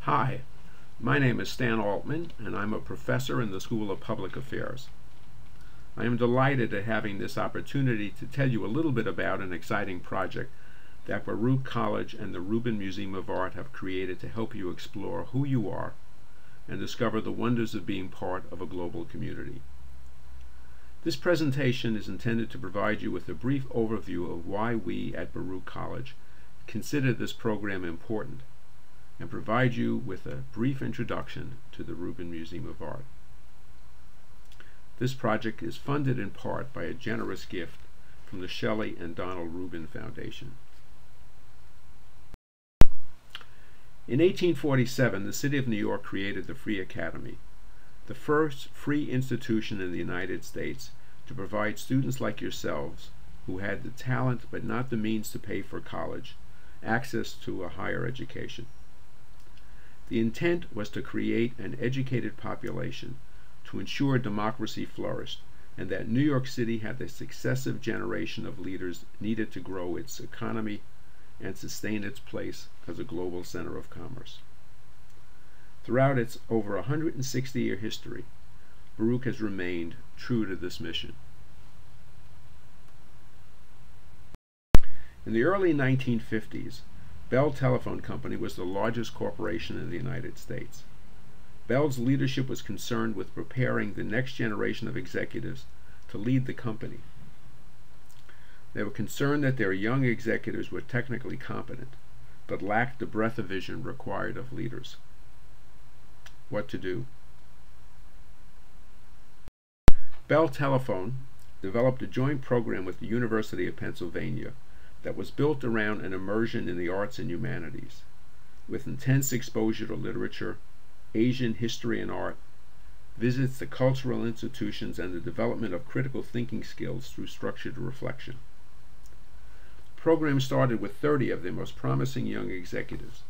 Hi, my name is Stan Altman, and I'm a professor in the School of Public Affairs. I am delighted at having this opportunity to tell you a little bit about an exciting project that Baruch College and the Rubin Museum of Art have created to help you explore who you are and discover the wonders of being part of a global community. This presentation is intended to provide you with a brief overview of why we at Baruch College consider this program important, and provide you with a brief introduction to the Rubin Museum of Art. This project is funded in part by a generous gift from the Shelley and Donald Rubin Foundation. In 1847, the city of New York created the Free Academy, the first free institution in the United States to provide students like yourselves, who had the talent but not the means to pay for college, access to a higher education. The intent was to create an educated population to ensure democracy flourished, and that New York City had the successive generation of leaders needed to grow its economy and sustain its place as a global center of commerce. Throughout its over 160-year history, Baruch has remained true to this mission. In the early 1950s, Bell Telephone Company was the largest corporation in the United States. Bell's leadership was concerned with preparing the next generation of executives to lead the company. They were concerned that their young executives were technically competent, but lacked the breadth of vision required of leaders. What to do? Bell Telephone developed a joint program with the University of Pennsylvania that was built around an immersion in the arts and humanities, with intense exposure to literature, Asian history and art, visits to cultural institutions, and the development of critical thinking skills through structured reflection. The program started with 30 of the most promising young executives,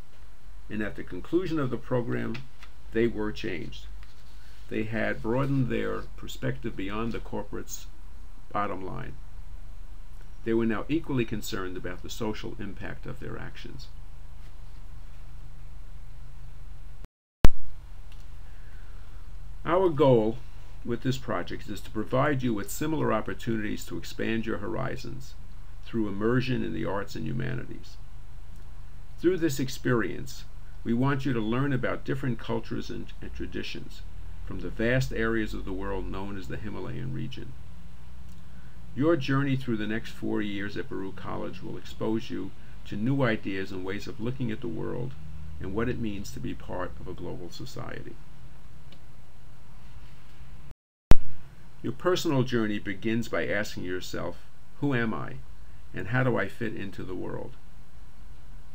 and at the conclusion of the program, they were changed. They had broadened their perspective beyond the corporate's bottom line. They were now equally concerned about the social impact of their actions. Our goal with this project is to provide you with similar opportunities to expand your horizons through immersion in the arts and humanities. Through this experience, we want you to learn about different cultures and traditions from the vast areas of the world known as the Himalayan region. Your journey through the next 4 years at Baruch College will expose you to new ideas and ways of looking at the world and what it means to be part of a global society. Your personal journey begins by asking yourself, who am I, and how do I fit into the world?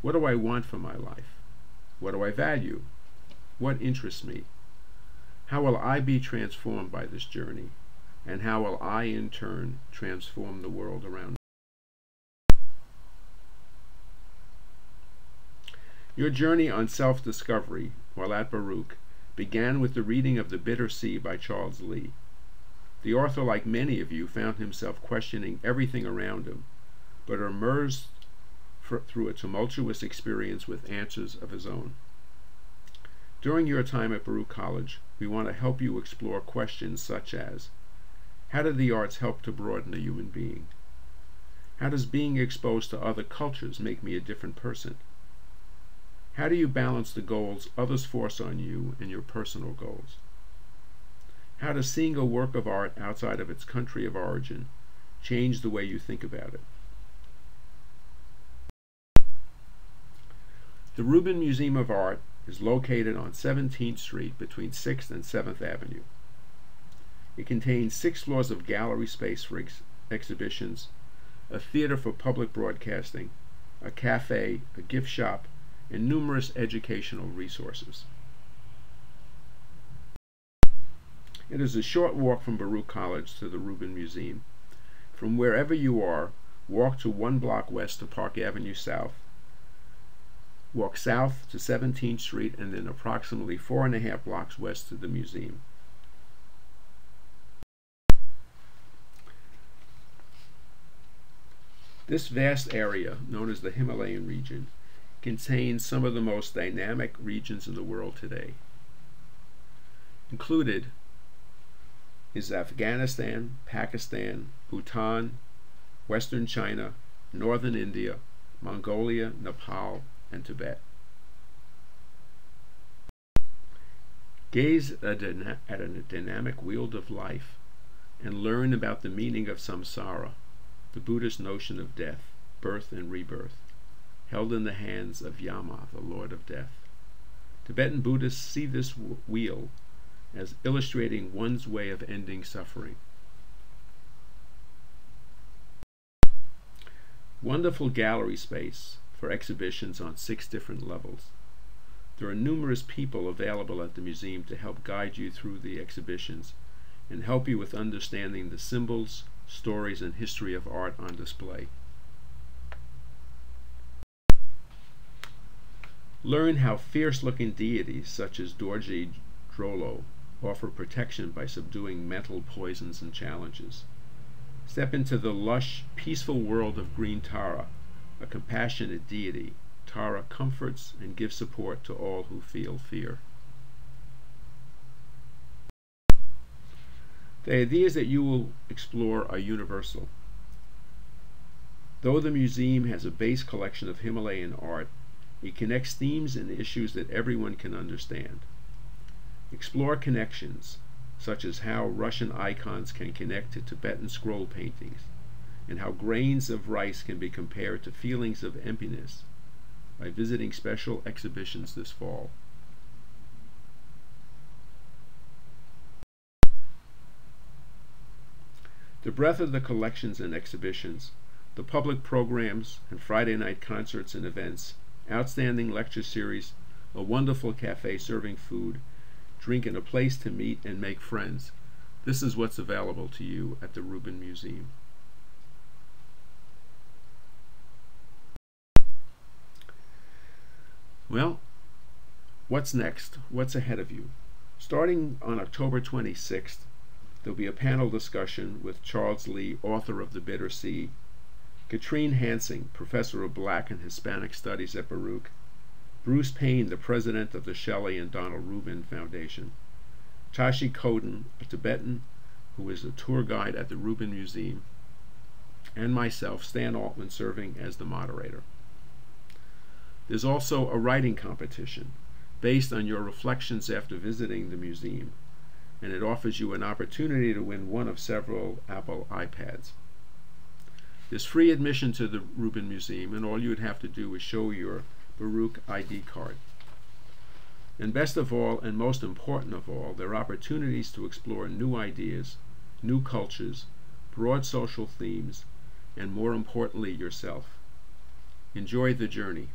What do I want for my life? What do I value? What interests me? How will I be transformed by this journey? And how will I, in turn, transform the world around me? Your journey on self-discovery while at Baruch began with the reading of The Bitter Sea by Charles Lee. The author, like many of you, found himself questioning everything around him, but emerged through a tumultuous experience with answers of his own. During your time at Baruch College, we want to help you explore questions such as, how do the arts help to broaden a human being? How does being exposed to other cultures make me a different person? How do you balance the goals others force on you and your personal goals? How does seeing a work of art outside of its country of origin change the way you think about it? The Rubin Museum of Art is located on 17th Street between 6th and 7th Avenue. It contains 6 floors of gallery space for exhibitions, a theater for public broadcasting, a cafe, a gift shop, and numerous educational resources. It is a short walk from Baruch College to the Rubin Museum. From wherever you are, walk to 1 block west to Park Avenue South, walk south to 17th Street, and then approximately 4.5 blocks west to the museum. This vast area, known as the Himalayan region, contains some of the most dynamic regions in the world today. Included is Afghanistan, Pakistan, Bhutan, Western China, Northern India, Mongolia, Nepal, and Tibet. Gaze at a dynamic wheel of life and learn about the meaning of samsara, the Buddhist notion of death, birth and rebirth, held in the hands of Yama, the Lord of Death. Tibetan Buddhists see this wheel as illustrating one's way of ending suffering. Wonderful gallery space for exhibitions on 6 different levels. There are numerous people available at the museum to help guide you through the exhibitions and help you with understanding the symbols, stories, and history of art on display. Learn how fierce-looking deities such as Dorji Drolo offer protection by subduing mental poisons and challenges. Step into the lush, peaceful world of Green Tara, a compassionate deity. Tara comforts and gives support to all who feel fear. The ideas that you will explore are universal. Though the museum has a base collection of Himalayan art, it connects themes and issues that everyone can understand. Explore connections, such as how Russian icons can connect to Tibetan scroll paintings, and how grains of rice can be compared to feelings of emptiness, by visiting special exhibitions this fall. The breadth of the collections and exhibitions, the public programs and Friday night concerts and events, outstanding lecture series, a wonderful cafe serving food, drink, and a place to meet and make friends. This is what's available to you at the Rubin Museum. Well, what's next? What's ahead of you? Starting on October 26th, there'll be a panel discussion with Charles Lee, author of The Bitter Sea, Katrine Hansing, professor of Black and Hispanic Studies at Baruch, Bruce Payne, the president of the Shelley and Donald Rubin Foundation, Tashi Koden, a Tibetan who is a tour guide at the Rubin Museum, and myself, Stan Altman, serving as the moderator. There's also a writing competition based on your reflections after visiting the museum, and it offers you an opportunity to win one of several Apple iPads. There's free admission to the Rubin Museum, and all you'd have to do is show your Baruch ID card. And best of all, and most important of all, there are opportunities to explore new ideas, new cultures, broad social themes, and more importantly, yourself. Enjoy the journey.